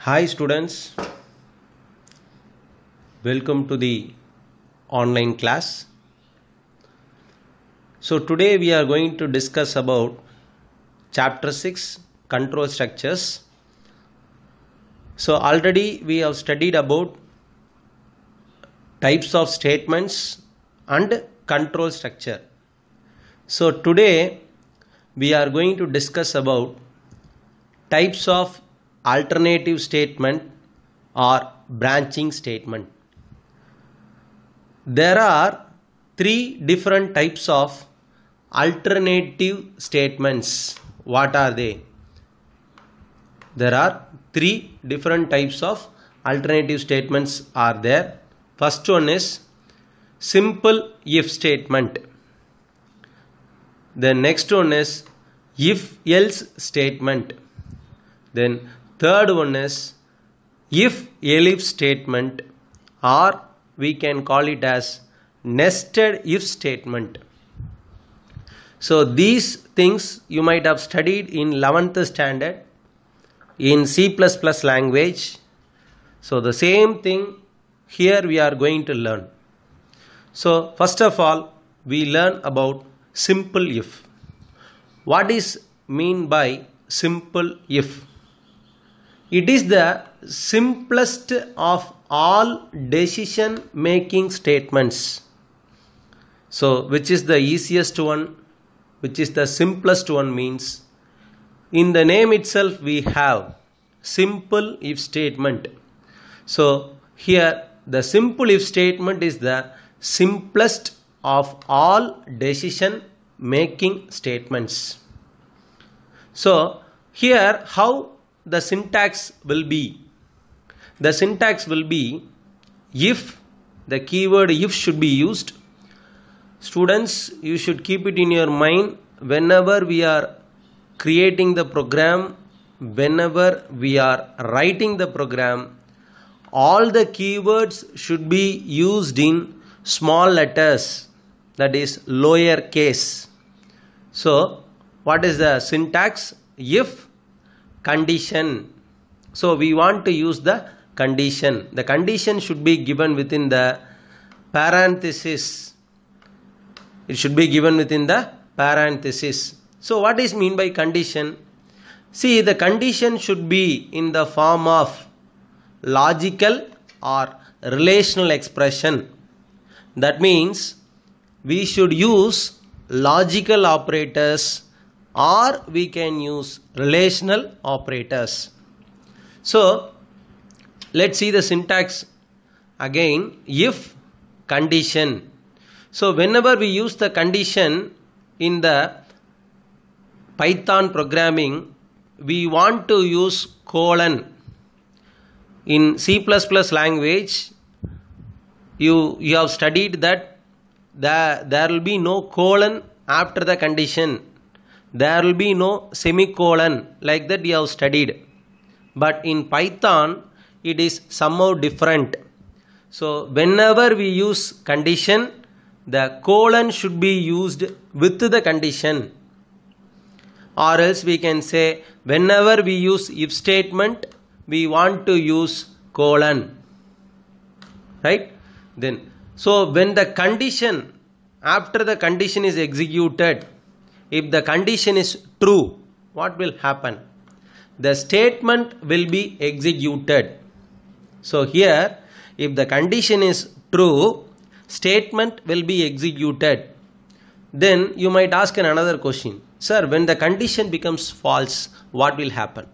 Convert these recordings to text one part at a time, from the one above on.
Hi students, welcome to the online class. So today we are going to discuss about chapter 6 control structures. So already we have studied about types of statements and control structure. So today we are going to discuss about types of alternative statement or branching statement. There are three different types of alternative statements. What are they? There are three different types of alternative statements are there. First one is simple if statement. The next one is if else statement. Then third one is if elif statement, or we can call it as nested if statement. So these things you might have studied in 11th standard in C++ language. So the same thing here we are going to learn. So first of all we learn about simple if. What is mean by simple if? It is the simplest of all decision making statements. So which is the easiest one, which is the simplest one means in the name itself we have simple if statement. So here the simple if statement is the simplest of all decision making statements. So here how the syntax will be? The syntax will be if, the keyword if should be used. Students, you should keep it in your mind whenever we are creating the program, whenever we are writing the program, all the keywords should be used in small letters, that is lower case. So what is the syntax? If condition. So we want to use the condition. The condition should be given within the parenthesis. It should be given within the parenthesis. So what is mean by condition? See, the condition should be in the form of logical or relational expression. That means we should use logical operators or we can use relational operators. So let's see the syntax again. If condition. So whenever we use the condition in the Python programming, we want to use colon. In C++ language you have studied that there will be no colon after the condition. There will be no semicolon, like that you have studied. But in Python it is somehow different. So whenever we use condition, the colon should be used with the condition. Or else we can say whenever we use if statement, we want to use colon. Right? Then so when the condition, after the condition is executed, if the condition is true, what will happen? The statement will be executed. So here, if the condition is true, statement will be executed. Then you might ask another question. Sir, when the condition becomes false, what will happen?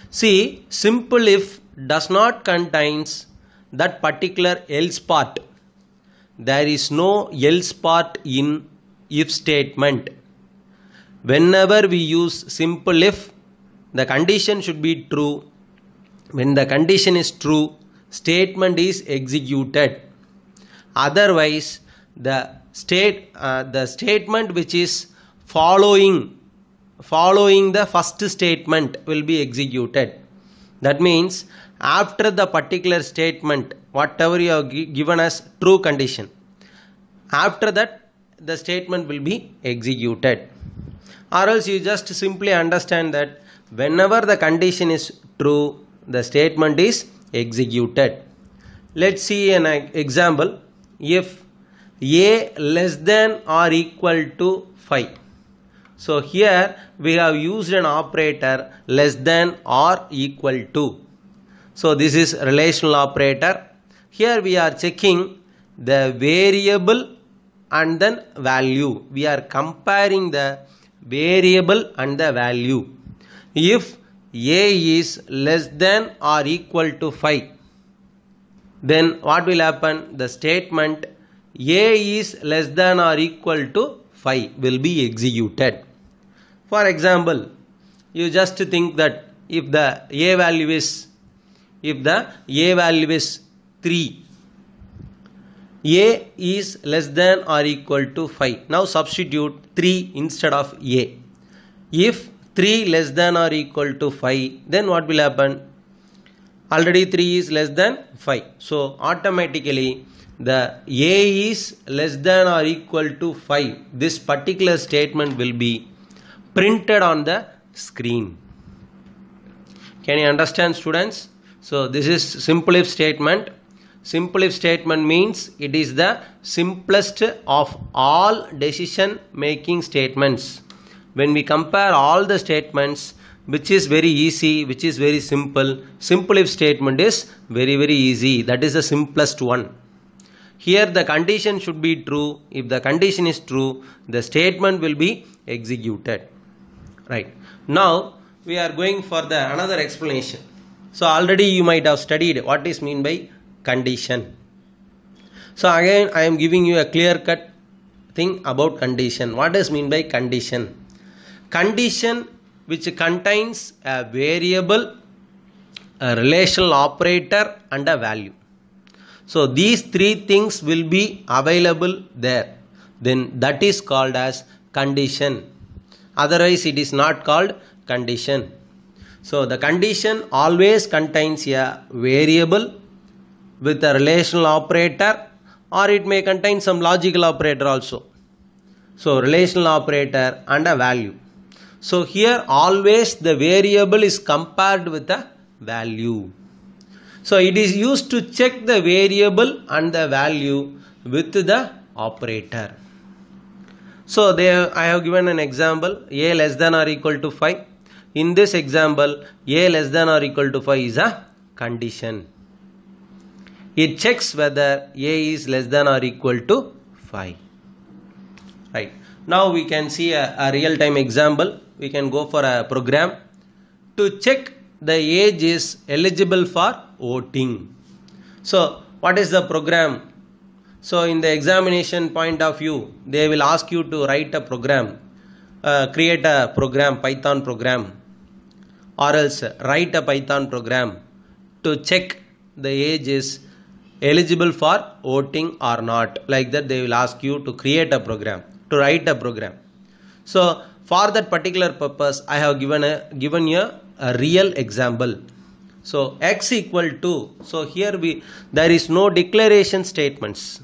See, simple if does not contains that particular else part. There is no else part in if statement. Whenever we use simple if, the condition should be true. When the condition is true, statement is executed. Otherwise, the statement which is following the first statement will be executed. That means after the particular statement, whatever you have given as true condition, after that the statement will be executed. Or else you just simply understand that whenever the condition is true, the statement is executed. Let's see an example. If a less than or equal to 5. So here we have used an operator less than or equal to. So this is relational operator. Here we are checking the variable and then value. We are comparing the variable and the value. If a is less than or equal to 5, then what will happen? The statement a is less than or equal to 5 will be executed. For example, you just think that if the a value is 3, a is less than or equal to 5. Now substitute 3 instead of a. If 3 less than or equal to 5, then what will happen? Already 3 is less than 5. So automatically the a is less than or equal to 5. This particular statement will be printed on the screen. Can you understand, students? So this is simple if statement. Simple if statement means it is the simplest of all decision making statements. When we compare all the statements, which is very easy, which is very simple, simple if statement is very easy. That is the simplest one. Here the condition should be true. If the condition is true, the statement will be executed. Right. Now we are going for the another explanation. So already you might have studied what is mean by condition. So again I am giving you a clear cut thing about condition. What does mean by condition? Condition which contains a variable, a relational operator and a value. So these three things will be available there. Then that is called as condition. Otherwise it is not called condition. So the condition always contains a variable with a relational operator, or it may contain some logical operator also. So relational operator and a value. So here always the variable is compared with the value. So it is used to check the variable and the value with the operator. So there I have given an example, a less than or equal to 5. In this example, a less than or equal to 5 is a condition. It checks whether a is less than or equal to 5. Right. Now we can see a real-time example. We can go for a program to check the age is eligible for voting. So what is the program? So in the examination point of view, they will ask you to write a program, create a program, Python program, or else write a Python program to check the age is eligible for voting or not. Like that they will ask you to create a program, to write a program. So for that particular purpose, I have given you a real example. So x equal to, so here there is no declaration statements.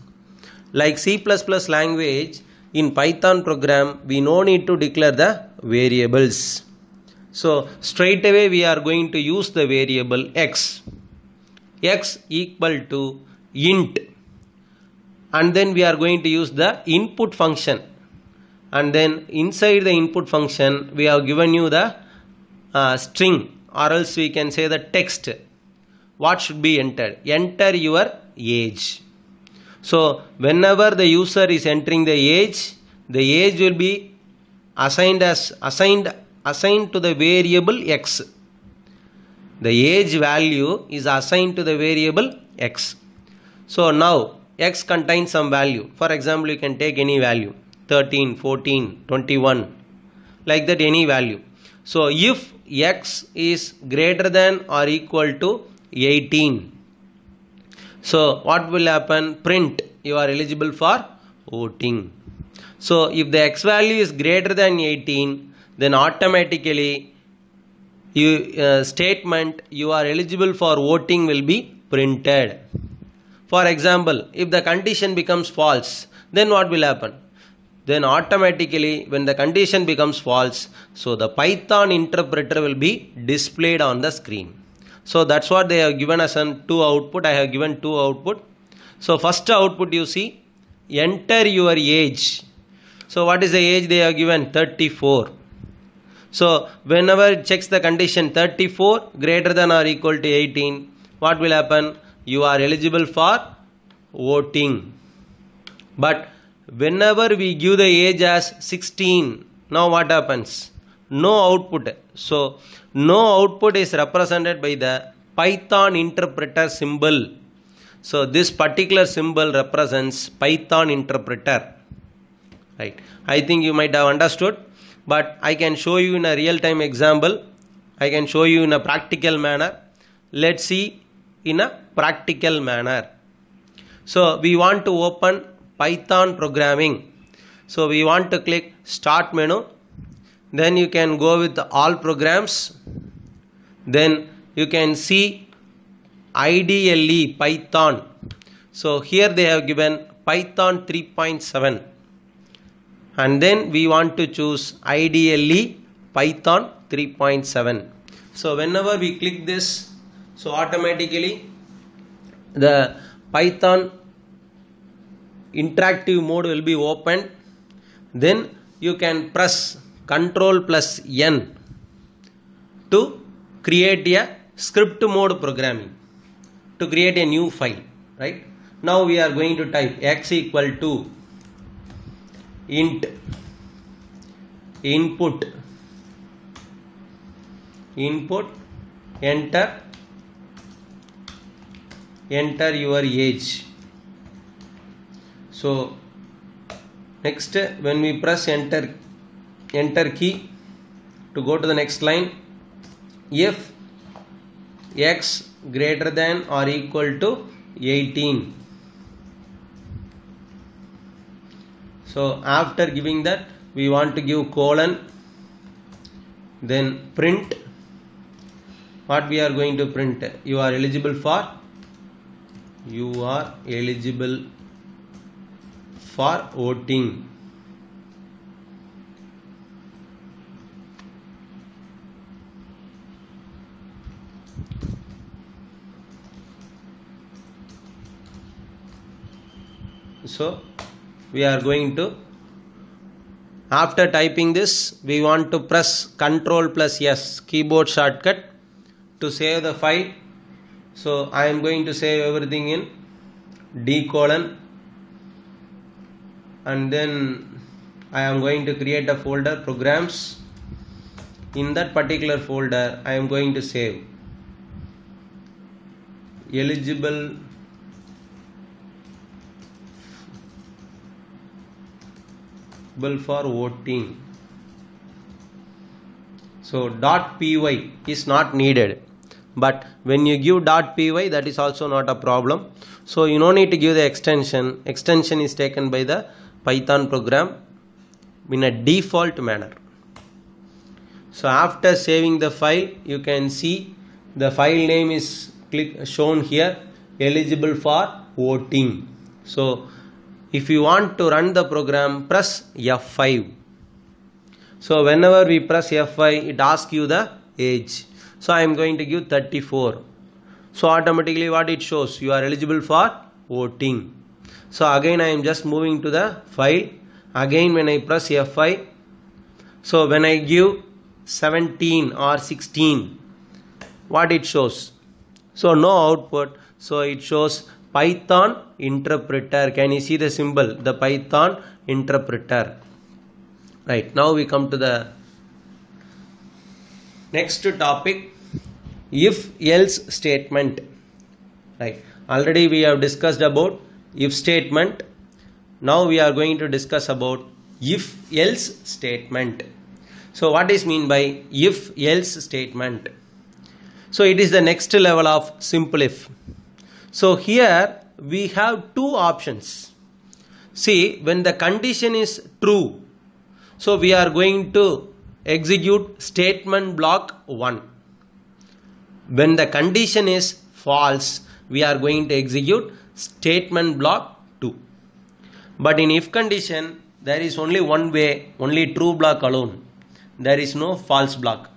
Like C++ language, in Python program, we no need to declare the variables. So straight away we are going to use the variable x. X equal to int. And then we are going to use the input function. And then inside the input function, we have given you the string, or else we can say the text. What should be entered? Enter your age. So whenever the user is entering the age will be assigned to the variable x. The age value is assigned to the variable x. So now x contains some value. For example, you can take any value, 13, 14, 21, like that, any value. So if x is greater than or equal to 18, so what will happen? Print, you are eligible for voting. So if the x value is greater than 18, then automatically statement you are eligible for voting will be printed. For example, if the condition becomes false, then what will happen? Then automatically when the condition becomes false, so the Python interpreter will be displayed on the screen. So that's what they have given us an 2 output. I have given 2 output. So first output you see, enter your age. So what is the age they have given? 34. So whenever it checks the condition 34 greater than or equal to 18, what will happen? You are eligible for voting. But whenever we give the age as 16, now what happens? No output. So no output is represented by the Python interpreter symbol. So this particular symbol represents Python interpreter. Right. I think you might have understood, but I can show you in a real-time example. I can show you in a practical manner. Let's see in a practical manner. So we want to open Python programming. So we want to click Start menu. Then you can go with all programs. Then you can see IDLE Python. So here they have given Python 3.7. And then we want to choose IDLE Python 3.7. So whenever we click this, so automatically the Python interactive mode will be opened. Then you can press Ctrl+N to create a script mode programming, to create a new file, right? Now we are going to type x equal to int input enter your age. So next, when we press enter key to go to the next line, if x greater than or equal to 18. So after giving that, we want to give colon, then print. What we are going to print? You are eligible for voting. So we are going to, after typing this, we want to press Ctrl+S keyboard shortcut to save the file. So I am going to save everything in D:, and then I am going to create a folder programs. In that particular folder I am going to save eligible for voting. So .py is not needed, but when you give .py, that is also not a problem. So you no need to give the extension. Extension is taken by the Python program in a default manner. So after saving the file, you can see the file name is shown here, eligible for voting. So if you want to run the program, press F5. So whenever we press F5, it asks you the age. So I am going to give 34. So automatically what it shows? You are eligible for voting. So again I am just moving to the file. Again when I press F5, so when I give 17 or 16, what it shows? So no output. So it shows Python interpreter. Can you see the symbol? The Python interpreter. Right. Now we come to the next topic, if else statement. Right. Already we have discussed about if statement. Now we are going to discuss about if else statement. So what is mean by if else statement? So it is the next level of simple if. So here we have two options. See, when the condition is true, so we are going to execute statement block 1. When the condition is false, we are going to execute statement block 2. But in if condition, there is only one way, only true block alone. There is no false block.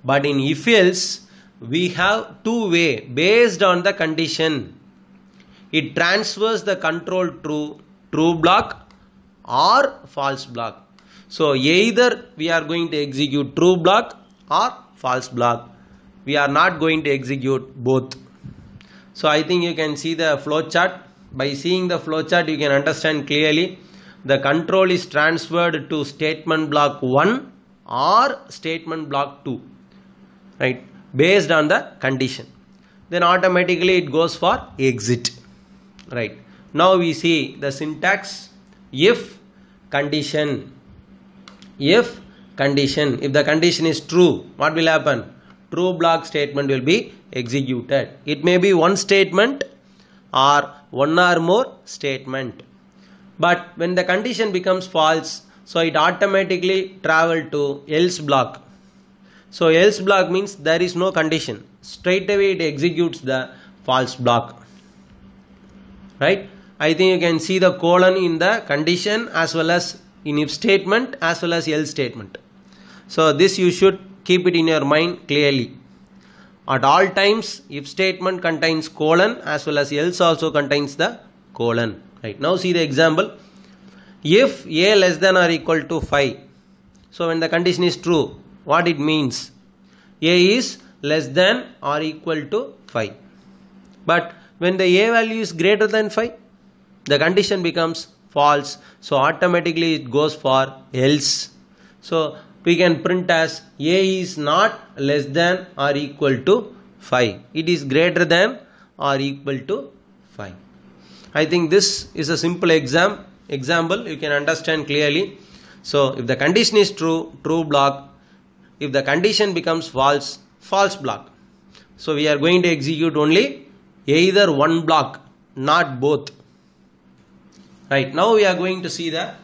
But in if else, we have two ways based on the condition. It transfers the control to true block or false block. So either we are going to execute true block or false block. We are not going to execute both. So I think you can see the flow chart. By seeing the flow chart, you can understand clearly the control is transferred to statement block 1 or statement block 2, right, based on the condition. Then automatically it goes for exit, right. Now we see the syntax. If condition, if the condition is true, what will happen? True block statement will be executed. It may be one statement or one or more statement. But when the condition becomes false, so it automatically travel to else block. So else block means there is no condition. Straight away it executes the false block. Right? I think you can see the colon in the condition as well as in if statement as well as else statement. So this you should keep it in your mind clearly. At all times, if statement contains colon as well as else also contains the colon. Right. Now see the example. If a less than or equal to 5. So when the condition is true, what it means? A is less than or equal to 5. But when the a value is greater than 5, the condition becomes false. So automatically it goes for else. So we can print as a is not less than or equal to 5. It is greater than or equal to 5. I think this is a simple example you can understand clearly. So if the condition is true, true block. If the condition becomes false, false block. So we are going to execute only either one block, not both. Right. Now we are going to see the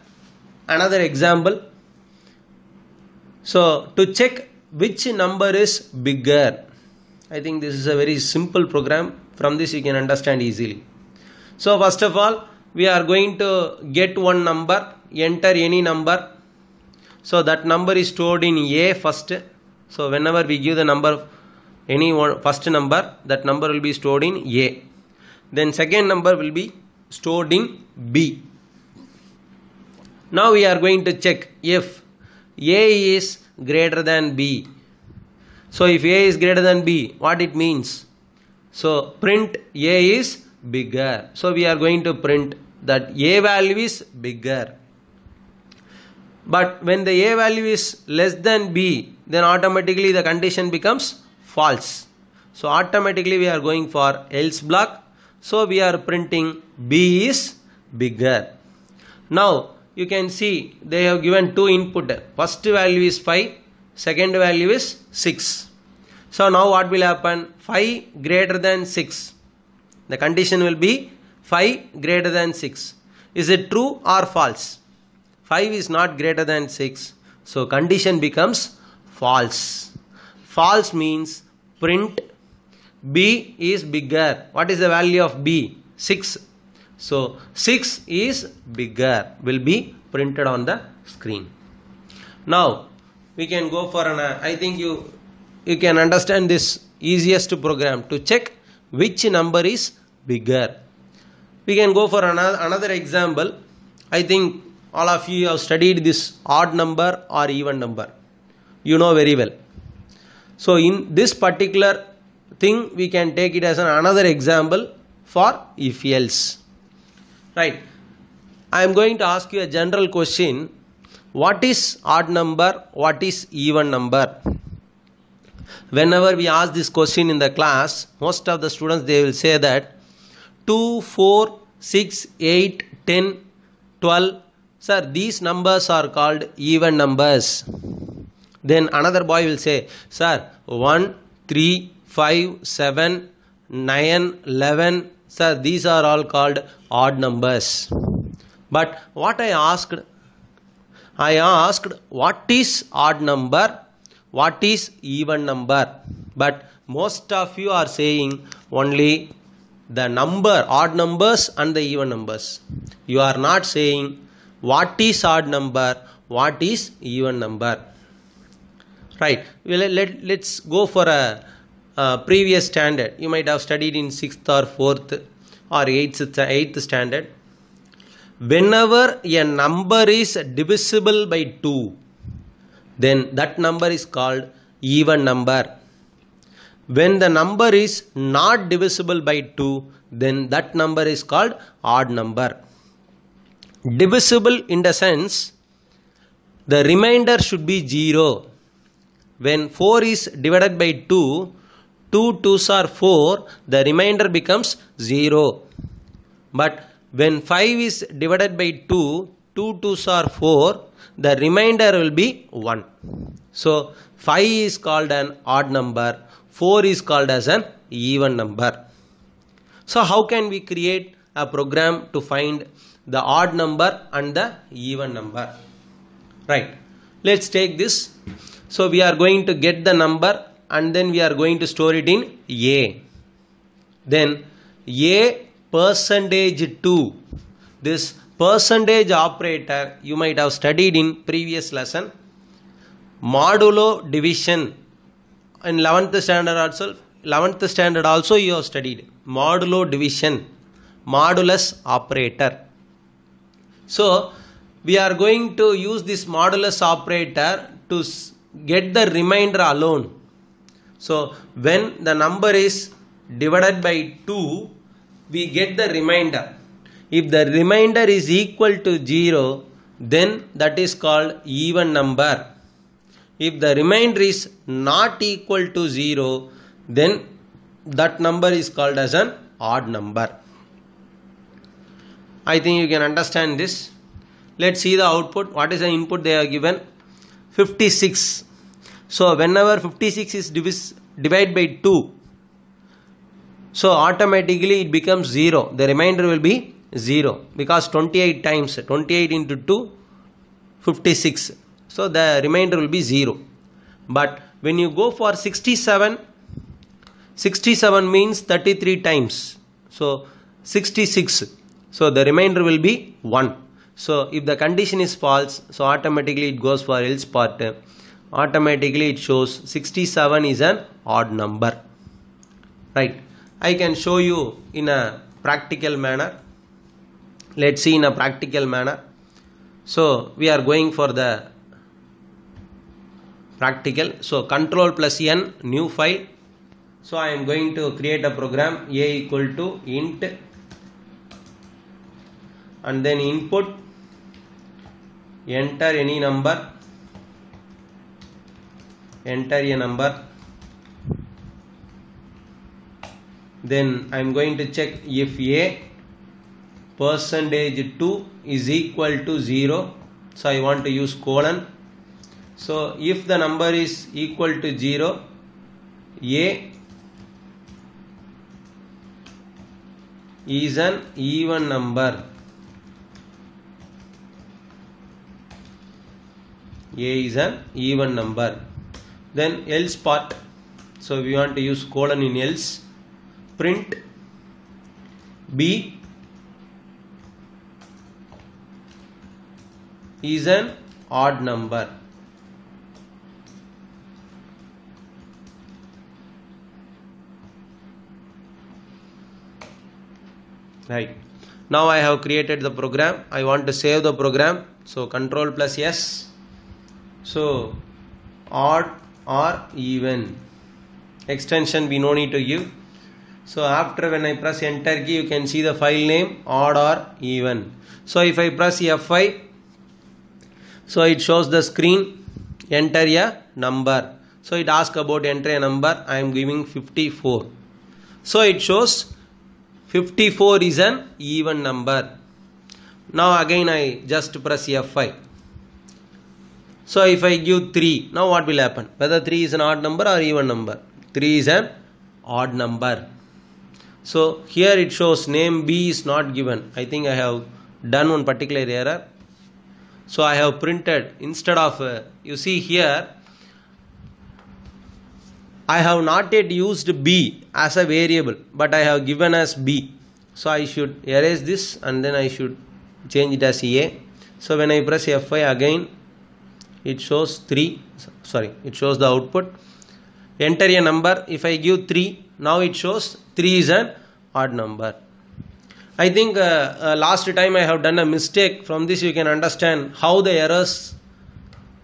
another example. So to check which number is bigger, I think this is a very simple program. From this you can understand easily. So first of all, we are going to get one number, enter any number. So that number is stored in A first. So whenever we give the number, any one first number, that number will be stored in A. Then second number will be stored in B. Now we are going to check if A is greater than B. So if A is greater than B, what it means? So print A is bigger. So we are going to print that A value is bigger. But when the A value is less than B, then automatically the condition becomes false. So automatically we are going for else block. So we are printing B is bigger. Now you can see they have given two input. First value is 5, second value is 6. So now what will happen? 5 greater than 6. The condition will be 5 greater than 6. Is it true or false? 5 is not greater than 6. So condition becomes false. False means print B is bigger. What is the value of B? 6. So 6 is bigger will be printed on the screen. Now we can go for an, I think you can understand this easiest program to check which number is bigger. We can go for another example. I think all of you have studied this odd number or even number. You know very well. So in this particular thing we can take it as another example for if else. Right. I am going to ask you a general question. What is odd number? What is even number? Whenever we ask this question in the class, most of the students they will say that 2, 4, 6, 8, 10, 12. Sir, these numbers are called even numbers. Then another boy will say, sir, 1, 3, 5, 7, 9, 11. Sir, these are all called odd numbers. But what I asked what is odd number? What is even number? But most of you are saying only the number, odd numbers and the even numbers. You are not saying what is odd number, what is even number. Right. Let's go for a previous standard, you might have studied in 6th or 4th or 8th standard. Whenever a number is divisible by 2, then that number is called even number. When the number is not divisible by 2, then that number is called odd number. Divisible in the sense, the remainder should be 0. When 4 is divided by 2, 2 2s are 4, the remainder becomes 0. But when 5 is divided by 2, 2 2s are 4, the remainder will be 1. So 5 is called an odd number, 4 is called as an even number. So how can we create a program to find the odd number and the even number? Right. Let's take this. So we are going to get the number and then we are going to store it in A. Then A percentage 2. This percentage operator you might have studied in previous lesson. Modulo division. In 11th standard also you have studied. Modulo division. Modulus operator. So we are going to use this modulus operator to get the remainder alone. So when the number is divided by 2, we get the remainder. If the remainder is equal to 0, then that is called even number. If the remainder is not equal to 0, then that number is called as an odd number. I think you can understand this. Let's see the output. What is the input they are given? 56. So whenever 56 is divided by 2, so automatically it becomes 0. The remainder will be 0 because 28 times 28 into 2, 56. So the remainder will be 0. But when you go for 67, 67 means 33 times. So 66. So the remainder will be 1. So if the condition is false, so automatically it goes for else part. Automatically it shows 67 is an odd number. Right. I can show you in a practical manner. Let's see in a practical manner. So we are going for the practical. So control plus n, new file. So I am going to create a program a equal to int and then input, enter any number, enter a number. Then I am going to check if a percentage 2 is equal to 0. So I want to use colon. So if the number is equal to 0, a is an even number. A is an even number. Then else part. So we want to use colon in else. Print B is an odd number. Right. Now I have created the program. I want to save the program. So control plus S. So odd or even. Extension we no need to give. So after when I press enter key, you can see the file name odd or even. So if I press F5, so it shows the screen, enter a number. So it asks about enter a number. I am giving 54. So it shows 54 is an even number. Now again I just press F5. So if I give 3, now what will happen? Whether 3 is an odd number or even number? 3 is an odd number. So here it shows name B is not given. I think I have done one particular error. So I have printed instead of, you see here, I have not yet used B as a variable, but I have given as B. So I should erase this and then I should change it as A. So when I press F5 again, it shows 3, sorry, it shows the output. enter a number. If I give 3, now it shows 3 is an odd number. I think last time I have done a mistake. From this you can understand how the errors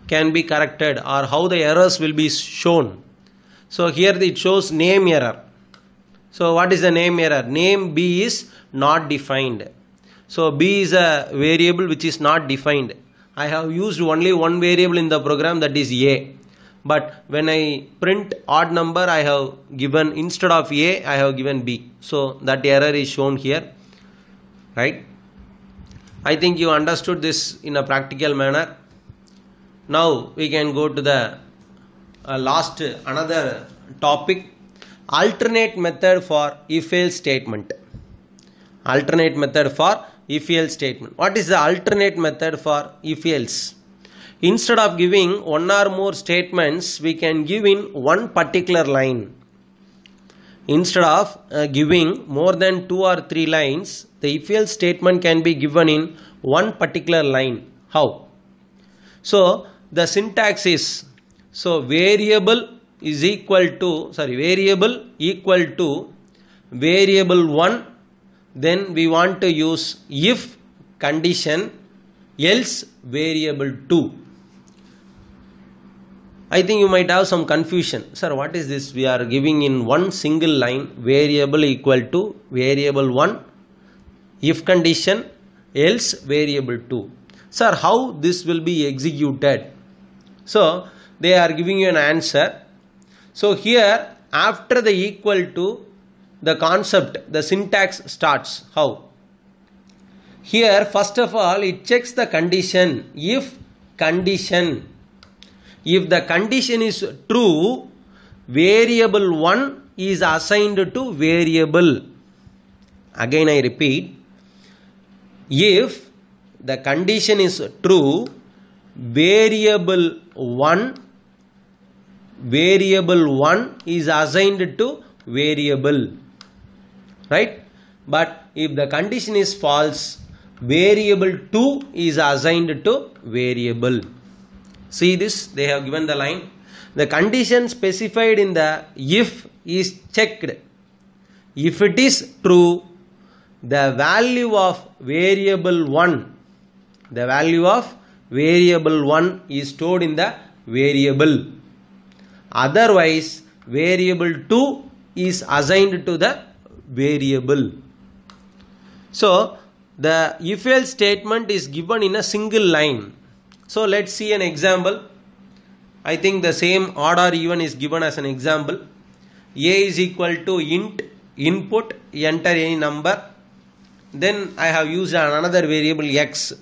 can be corrected or how the errors will be shown. So here it shows name error. So what is the name error? Name B is not defined. So B is a variable which is not defined. I have used only one variable in the program, that is A. But when I print odd number, I have given, instead of A, I have given B. So that error is shown here. Right? I think you understood this in a practical manner. Now we can go to the another topic. Alternate method for if-else statement. Alternate method for if-else statement. What is the alternate method for if-else? Instead of giving one or more statements, we can give in one particular line. Instead of giving more than 2 or 3 lines, the if-else statement can be given in one particular line. How? So the syntax is, so variable equal to variable 1, then we want to use if condition else variable 2. I think you might have some confusion. Sir, what is this? We are giving in one single line, variable equal to variable 1, if condition else variable 2. Sir, how this will be executed? So they are giving you an answer. So here after the equal to, the concept, the syntax starts. How? Here first of all it checks the condition. If condition, if the condition is true, variable 1 is assigned to variable. Again I repeat, if the condition is true, variable 1 is assigned to variable. Right? But if the condition is false, variable 2 is assigned to variable. See this, they have given the line. The condition specified in the if is checked. If it is true, the value of variable 1, is stored in the variable. Otherwise, variable 2 is assigned to the variable. So the if-else statement is given in a single line. So let's see an example. I think the same odd or even is given as an example. A is equal to int input, enter any number. Then I have used another variable x.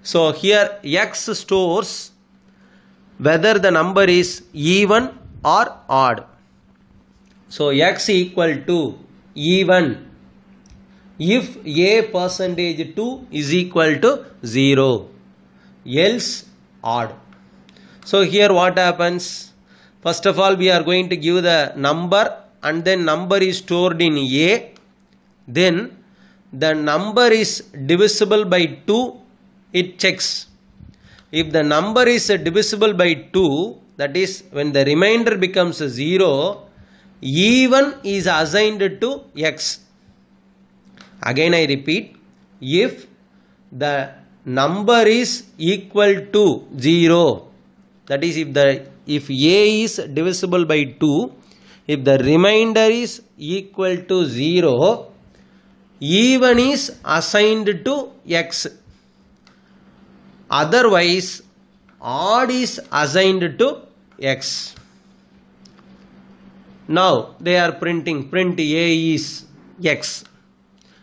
So here x stores whether the number is even or odd. So x equal to even if a%2 is equal to 0, else odd. So here what happens? First of all we are going to give the number, and then number is stored in a. Then the number is divisible by 2, it checks. If the number is divisible by 2, that is when the remainder becomes 0, even is assigned to x. Again I repeat, if the number is equal to 0, that is if a is divisible by 2, if the remainder is equal to 0, even is assigned to x. Otherwise, odd is assigned to x. Now they are print a is x.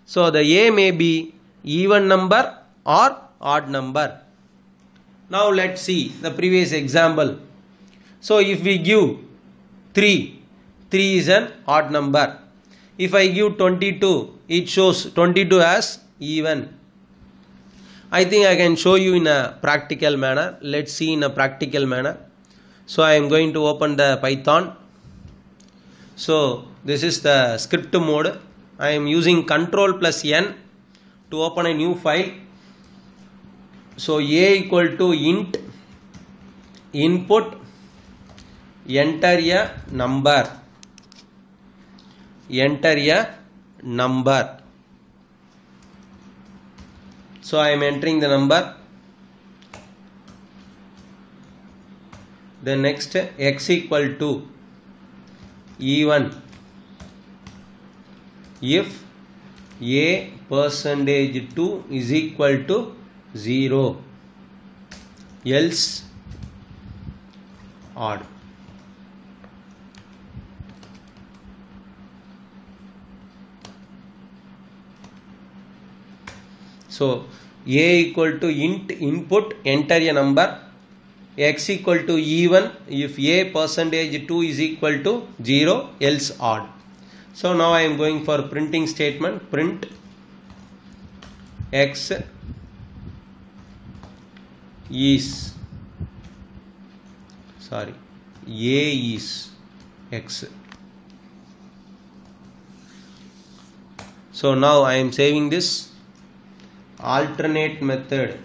So the a may be even number or odd number. Now let's see the previous example. So if we give 3 is an odd number. If I give 22, it shows 22 as even. I think I can show you in a practical manner. Let's see in a practical manner. So I am going to open the Python. So this is the script mode. I am using Ctrl+N to open a new file. So a equal to int input, enter a number. Enter a number. So I am entering the number. Then next, x equal to even if a percentage 2 is equal to 0, else odd. So a equal to int input, enter a number, x equal to even if a percentage 2 is equal to 0, else odd. So now I am going for printing statement. Print x is, sorry, a is x. So now I am saving this. Alternate method.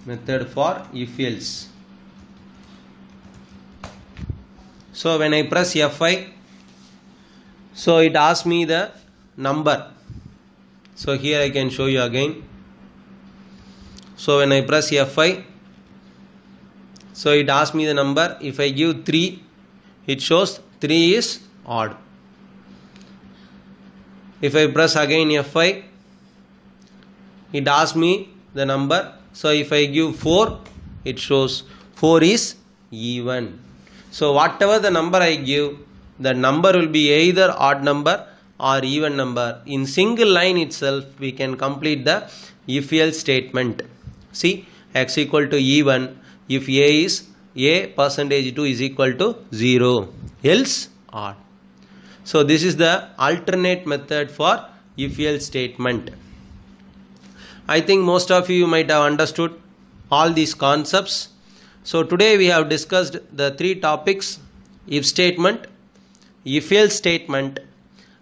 Method for if else. So when I press F5, so it asks me the number. So here I can show you again. So when I press F5, so it asks me the number. If I give 3, it shows 3 is odd. If I press again F5, it asks me the number. So if I give 4, it shows 4 is even. So whatever the number I give, the number will be either odd number or even number. In single line itself, we can complete the if else statement. See, x equal to even if a is a percentage 2 is equal to 0, else odd. So this is the alternate method for if else statement. I think most of you might have understood all these concepts. So today we have discussed the 3 topics: if statement, if else statement,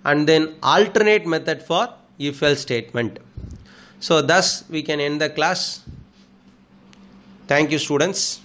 and then alternate method for if else statement. So thus we can end the class. Thank you, students.